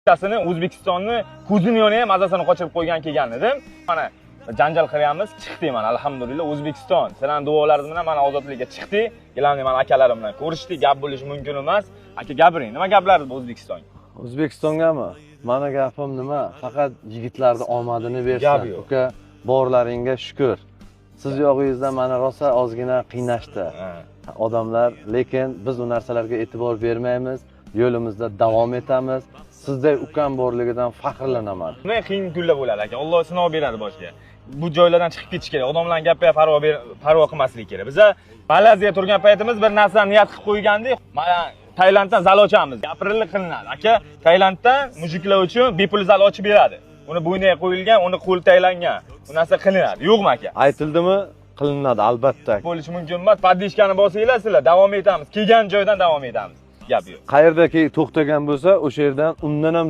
Bittasini O'zbekistonni ko'zini yonib mazasini qochirib qo'ygan kelgan edim. Mana janjal qilyapmiz, chiqdik mana alhamdulillah O'zbekiston. Sizlarning duolaringiz bilan mana ozodlikka chiqdik. Kelamni mana akalarim bilan ko'rishdik, gap bo'lishi mumkin emas. Aka gapiring, nima gaplar bu O'zbekistonga? O'zbekistongami? Mana gapim nima? Faqat yigitlarning omadini bersin. Gap yo'q. Uka, borlaringga shukr. Siz yog'ingizda mana rosa ozgina qiynashdi odamlar, lekin biz u narsalarga e'tibor bermaymiz. Yo'limizda davom etamiz. Sizday ukam borligidan faxrlanaman. Nima qiyin kunlar bo'ladi aka. Alloh sinov beradi boshiga. Bu joylardan chiqib ketish kerak. Odamlarning gapiga parvo qilmaslik kerak. Biz Malayziyaga turgan paytimiz bir narsani niyat qilib qo'ygandik. Mana Tailanddan zal ochamiz. Gapirilib qilinadi. Aka, Tailanddan mujiklar uchun bepul zal ochib beradi. Uni bo'yniga qo'yilgan, uni qo'l taylangan. Bu narsa qilinadi. Yo'qmi aka? Aytildimi? Qilinadi albatta. Bo'lishi mumkin emas. Podishkani bosinglar sizlar, davom etamiz. Kelgan joydan davom etamiz. Gap yo'q. Qayerdaki to'xtagan bo'lsa, o'sha yerdan undan ham